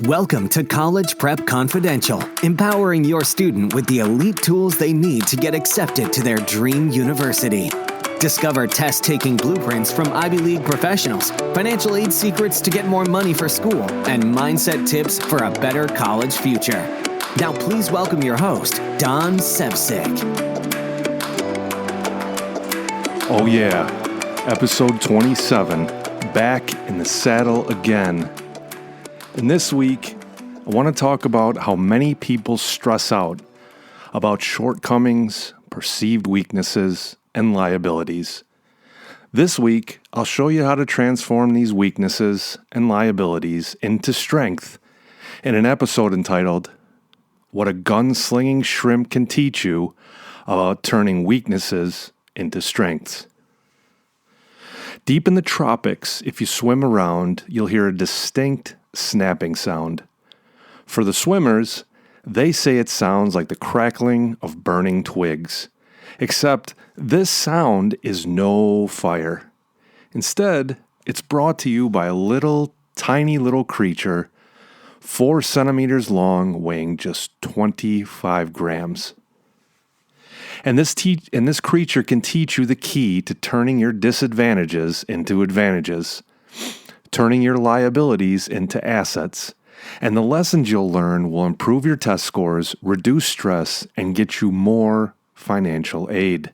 Welcome to College Prep Confidential, empowering your student with the elite tools they need to get accepted to their dream university. Discover test-taking blueprints from Ivy League professionals, financial aid secrets to get more money for school, and mindset tips for a better college future. Now please welcome your host, Don Sevcik. Oh yeah, episode 27, back in the saddle again. And this week, I want to talk about how many people stress out about shortcomings, perceived weaknesses, and liabilities. This week, I'll show you how to transform these weaknesses and liabilities into strength in an episode entitled, What a Gunslinging Shrimp Can Teach You About Turning Weaknesses into Strengths. Deep in the tropics, if you swim around, you'll hear a distinct snapping sound. For the swimmers, they say it sounds like the crackling of burning twigs. Except this sound is no fire. Instead, it's brought to you by a tiny little creature, 4 centimeters long, weighing just 25 grams. And this creature can teach you the key to turning your disadvantages into advantages, turning your liabilities into assets, and the lessons you'll learn will improve your test scores, reduce stress, and get you more financial aid.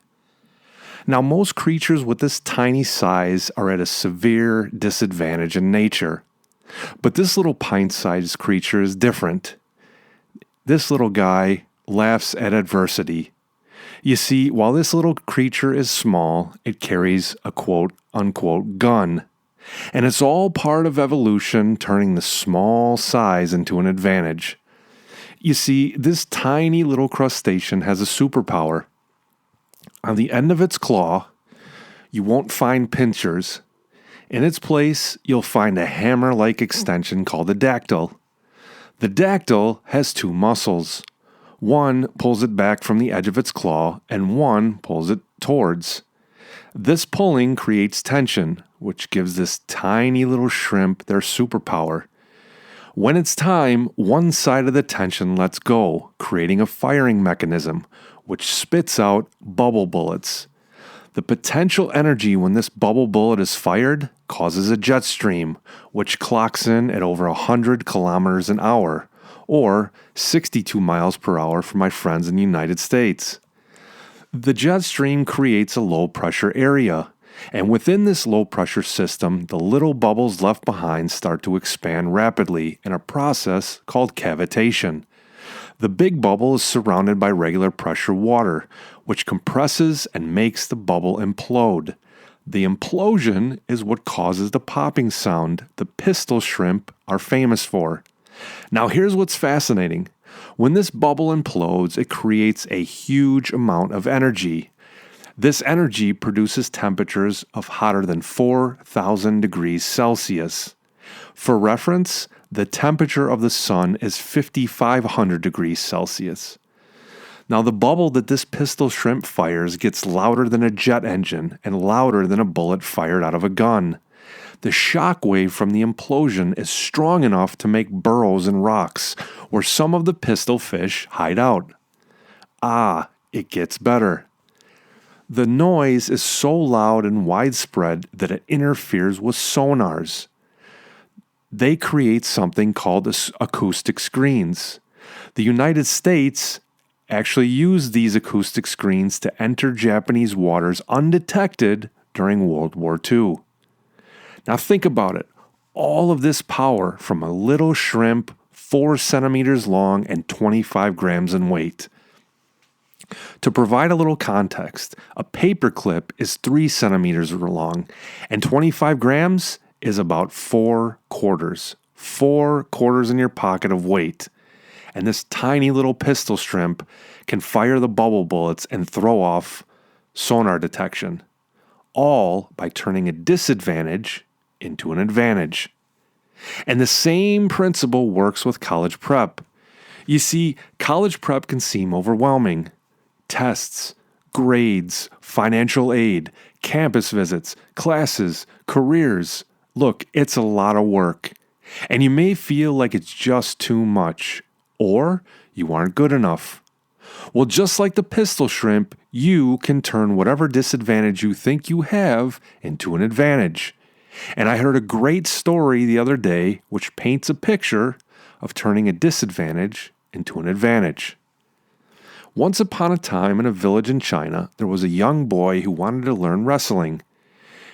Now, most creatures with this tiny size are at a severe disadvantage in nature, but this little pint-sized creature is different. This little guy laughs at adversity. You see, while this little creature is small, it carries a quote-unquote gun. And it's all part of evolution, turning the small size into an advantage. You see, this tiny little crustacean has a superpower. On the end of its claw, you won't find pincers. In its place, you'll find a hammer-like extension called a dactyl. The dactyl has 2 muscles. One pulls it back from the edge of its claw, and one pulls it towards. This pulling creates tension, which gives this tiny little shrimp their superpower. When it's time, one side of the tension lets go, creating a firing mechanism, which spits out bubble bullets. The potential energy when this bubble bullet is fired causes a jet stream, which clocks in at over 100 kilometers an hour, or 62 miles per hour for my friends in the United States. The jet stream creates a low-pressure area, and within this low-pressure system, the little bubbles left behind start to expand rapidly in a process called cavitation. The big bubble is surrounded by regular pressure water, which compresses and makes the bubble implode. The implosion is what causes the popping sound the pistol shrimp are famous for. Now here's what's fascinating. When this bubble implodes, it creates a huge amount of energy. This energy produces temperatures of hotter than 4,000 degrees Celsius. For reference, the temperature of the sun is 5,500 degrees Celsius. Now the bubble that this pistol shrimp fires gets louder than a jet engine and louder than a bullet fired out of a gun. The shock wave from the implosion is strong enough to make burrows in rocks where some of the pistol fish hide out. It gets better. The noise is so loud and widespread that it interferes with sonars. They create something called acoustic screens. The United States actually used these acoustic screens to enter Japanese waters undetected during World War II. Now think about it. All of this power from a little shrimp, 4 centimeters long and 25 grams in weight. To provide a little context, a paperclip is 3 centimeters long, and 25 grams is about 4 quarters. 4 quarters in your pocket of weight. And this tiny little pistol shrimp can fire the bubble bullets and throw off sonar detection, all by turning a disadvantage into an advantage. And the same principle works with college prep. You see, college prep can seem overwhelming. Tests, grades, financial aid, campus visits, classes, careers. Look, it's a lot of work. And you may feel like it's just too much, or you aren't good enough. Well, just like the pistol shrimp, you can turn whatever disadvantage you think you have into an advantage. And I heard a great story the other day which paints a picture of turning a disadvantage into an advantage. Once upon a time in a village in China, there was a young boy who wanted to learn wrestling.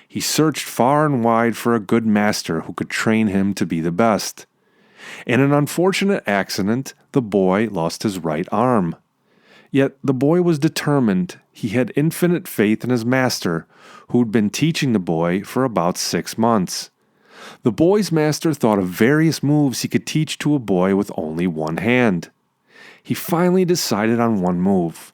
He searched far and wide for a good master who could train him to be the best. In an unfortunate accident, the boy lost his right arm. Yet the boy was determined. He had infinite faith in his master, who'd been teaching the boy for about 6 months. The boy's master thought of various moves he could teach to a boy with only one hand. He finally decided on one move.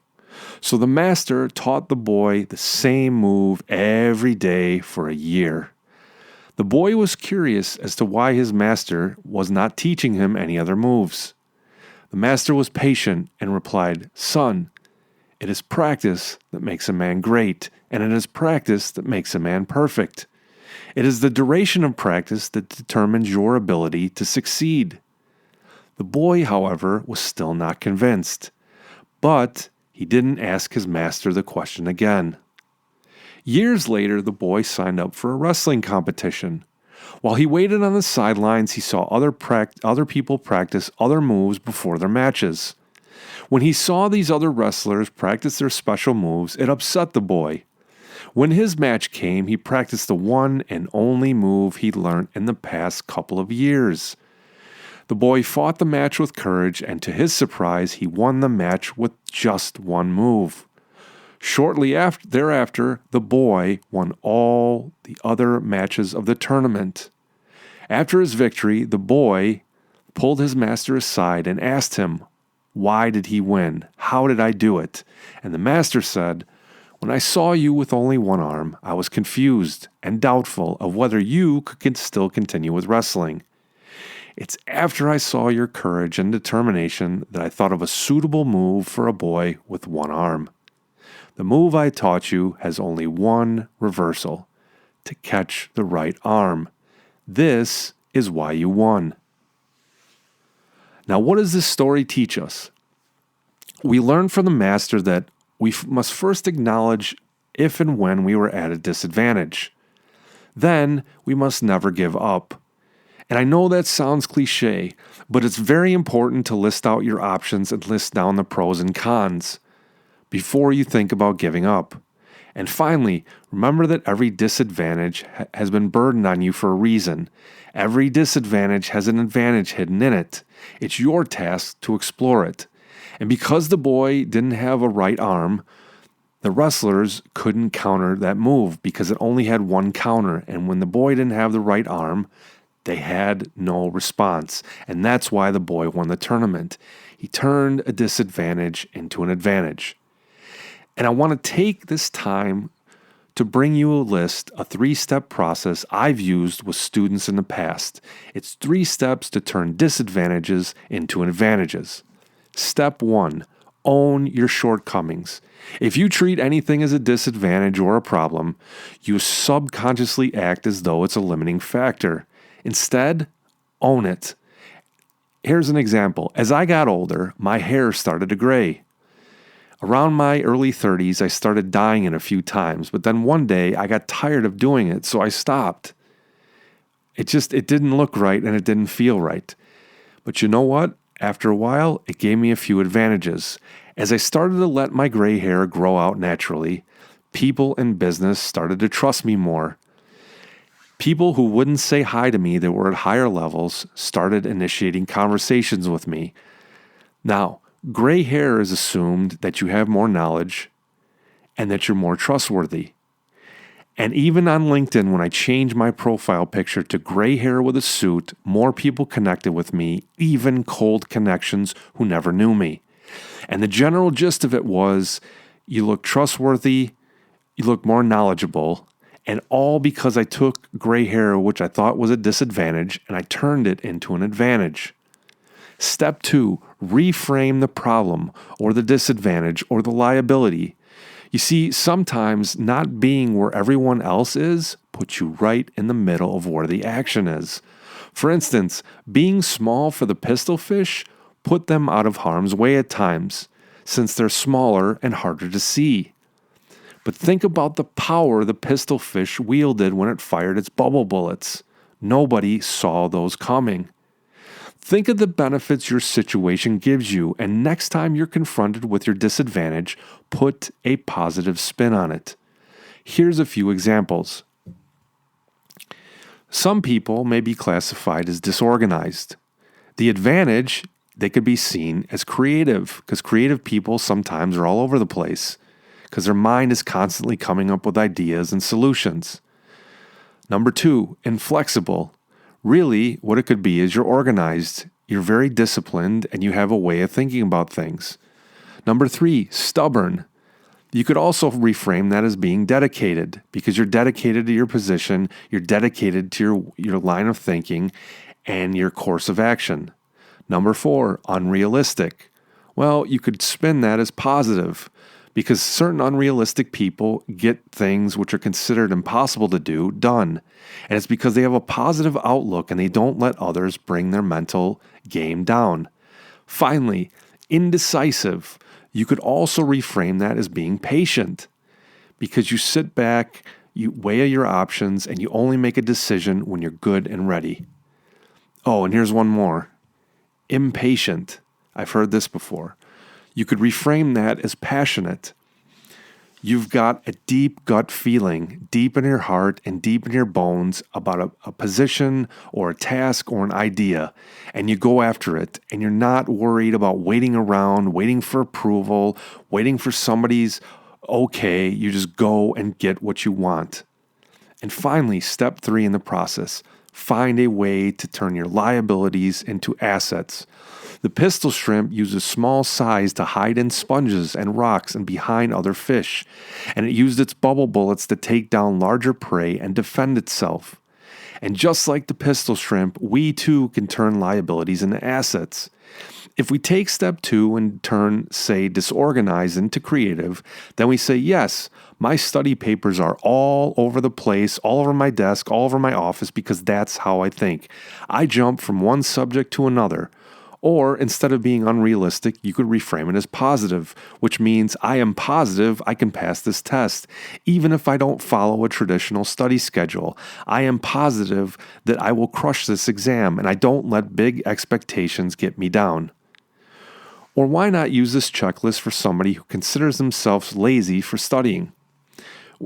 So the master taught the boy the same move every day for a year. The boy was curious as to why his master was not teaching him any other moves. The master was patient and replied, "Son, it is practice that makes a man great, and it is practice that makes a man perfect. It is the duration of practice that determines your ability to succeed." The boy, however, was still not convinced, but he didn't ask his master the question again. Years later, the boy signed up for a wrestling competition. While he waited on the sidelines, he saw other people practice other moves before their matches. When he saw these other wrestlers practice their special moves, it upset the boy. When his match came, he practiced the one and only move he'd learned in the past couple of years. The boy fought the match with courage, and to his surprise, he won the match with just one move. Shortly thereafter, the boy won all the other matches of the tournament. After his victory, the boy pulled his master aside and asked him, "Why did he win? How did I do it?" And the master said, "When I saw you with only one arm, I was confused and doubtful of whether you could still continue with wrestling. It's after I saw your courage and determination that I thought of a suitable move for a boy with one arm. The move I taught you has only one reversal: to catch the right arm. This is why you won." Now, what does this story teach us? We learn from the master that we must first acknowledge if and when we were at a disadvantage. Then we must never give up. And I know that sounds cliche, but it's very important to list out your options and list down the pros and cons before you think about giving up. And finally, remember that every disadvantage has been burdened on you for a reason. Every disadvantage has an advantage hidden in it. It's your task to explore it. And because the boy didn't have a right arm, the wrestlers couldn't counter that move because it only had one counter. And when the boy didn't have the right arm, they had no response. And that's why the boy won the tournament. He turned a disadvantage into an advantage. And I want to take this time to bring you a 3-step process I've used with students in the past. It's 3 steps to turn disadvantages into advantages. Step 1, own your shortcomings. If you treat anything as a disadvantage or a problem, you subconsciously act as though it's a limiting factor. Instead, own it. Here's an example. As I got older, my hair started to gray. Around my early 30s, I started dyeing it a few times, but then one day I got tired of doing it, so I stopped. It didn't look right and it didn't feel right. But you know what? After a while, it gave me a few advantages. As I started to let my gray hair grow out naturally, people in business started to trust me more. People who wouldn't say hi to me that were at higher levels started initiating conversations with me. Now, gray hair is assumed that you have more knowledge and that you're more trustworthy. And even on LinkedIn, when I changed my profile picture to gray hair with a suit, more people connected with me, even cold connections who never knew me. And the general gist of it was, you look trustworthy, you look more knowledgeable, and all because I took gray hair, which I thought was a disadvantage, and I turned it into an advantage. Step 2, reframe the problem or the disadvantage or the liability. You see, sometimes not being where everyone else is puts you right in the middle of where the action is. For instance, being small for the pistolfish put them out of harm's way at times, since they're smaller and harder to see. But think about the power the pistolfish wielded when it fired its bubble bullets. Nobody saw those coming. Think of the benefits your situation gives you, and next time you're confronted with your disadvantage, put a positive spin on it. Here's a few examples. Some people may be classified as disorganized. The advantage, they could be seen as creative, because creative people sometimes are all over the place, because their mind is constantly coming up with ideas and solutions. Number 2, inflexible. Really, what it could be is you're organized, you're very disciplined, and you have a way of thinking about things. Number 3, stubborn. You could also reframe that as being dedicated, because you're dedicated to your position, you're dedicated to your line of thinking and your course of action. Number 4, unrealistic. Well, you could spin that as positive, because certain unrealistic people get things which are considered impossible to do done. And it's because they have a positive outlook and they don't let others bring their mental game down. Finally, indecisive. You could also reframe that as being patient, because you sit back, you weigh your options, and you only make a decision when you're good and ready. Oh, and here's one more. Impatient. I've heard this before. You could reframe that as passionate. You've got a deep gut feeling, deep in your heart and deep in your bones about a position or a task or an idea, and you go after it, and you're not worried about waiting around, waiting for approval, waiting for somebody's okay. You just go and get what you want. And finally, step 3 in the process, find a way to turn your liabilities into assets. The pistol shrimp uses small size to hide in sponges and rocks and behind other fish, and it used its bubble bullets to take down larger prey and defend itself. And just like the pistol shrimp, we too can turn liabilities into assets. If we take step 2 and turn, say, disorganized into creative, then we say, yes, my study papers are all over the place, all over my desk, all over my office, because that's how I think. I jump from one subject to another. Or instead of being unrealistic, you could reframe it as positive, which means I am positive I can pass this test, even if I don't follow a traditional study schedule. I am positive that I will crush this exam, and I don't let big expectations get me down. Or why not use this checklist for somebody who considers themselves lazy for studying?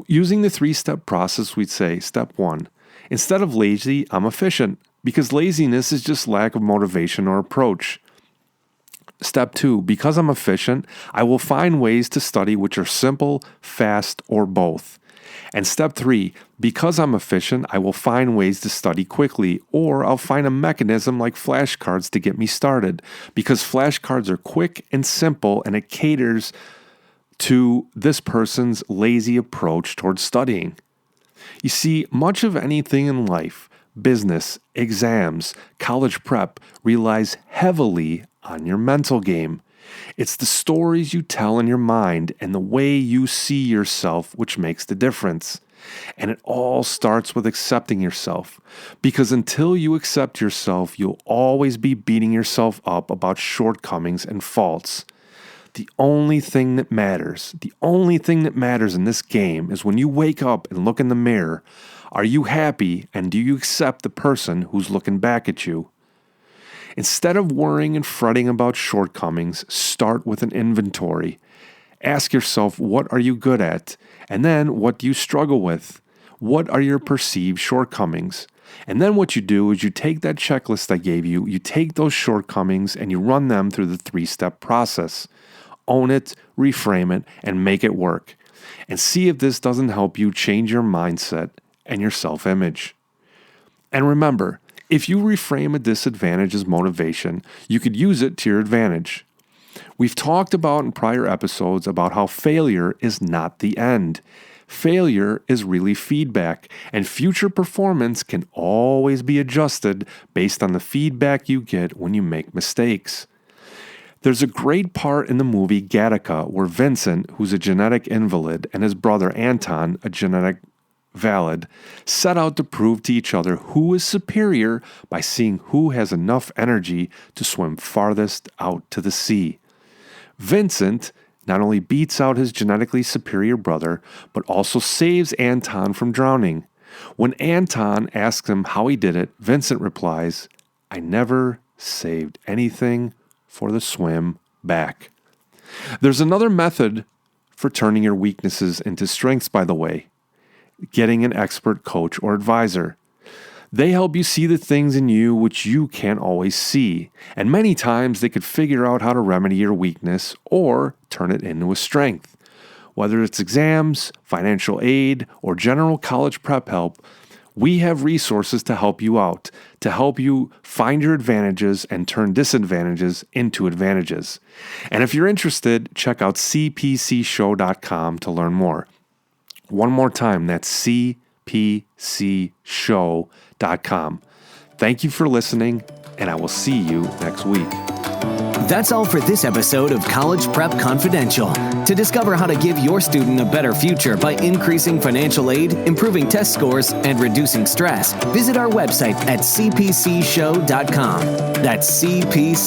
Using the 3-step process, we'd say, step 1, instead of lazy, I'm efficient, because laziness is just lack of motivation or approach. Step 2, because I'm efficient, I will find ways to study which are simple, fast, or both. And step 3, because I'm efficient, I will find ways to study quickly, or I'll find a mechanism like flashcards to get me started, because flashcards are quick and simple, and it caters to this person's lazy approach towards studying. You see, much of anything in life, business, exams, college prep, relies heavily on your mental game. It's the stories you tell in your mind and the way you see yourself which makes the difference. And it all starts with accepting yourself, because until you accept yourself, you'll always be beating yourself up about shortcomings and faults. The only thing that matters in this game is when you wake up and look in the mirror, are you happy, and do you accept the person who's looking back at you? Instead of worrying and fretting about shortcomings, start with an inventory. Ask yourself, what are you good at? And then, what do you struggle with? What are your perceived shortcomings? And then what you do is you take that checklist I gave you, you take those shortcomings, and you run them through the 3-step process. Own it, reframe it, and make it work. And see if this doesn't help you change your mindset and your self-image. And remember, if you reframe a disadvantage as motivation, you could use it to your advantage. We've talked about in prior episodes about how failure is not the end. Failure is really feedback, and future performance can always be adjusted based on the feedback you get when you make mistakes. There's a great part in the movie Gattaca where Vincent, who's a genetic invalid, and his brother Anton, a genetic valid, set out to prove to each other who is superior by seeing who has enough energy to swim farthest out to the sea. Vincent not only beats out his genetically superior brother, but also saves Anton from drowning. When Anton asks him how he did it, Vincent replies, "I never saved anything for the swim back." There's another method for turning your weaknesses into strengths, by the way: getting an expert coach or advisor. They help you see the things in you which you can't always see, and many times they could figure out how to remedy your weakness or turn it into a strength. Whether it's exams, financial aid, or general college prep help, we have resources to help you out, to help you find your advantages and turn disadvantages into advantages. And if you're interested, check out cpcshow.com to learn more. One more time, that's cpcshow.com. Thank you for listening, and I will see you next week. That's all for this episode of College Prep Confidential. To discover how to give your student a better future by increasing financial aid, improving test scores, and reducing stress, visit our website at cpcshow.com. That's cpcshow.com.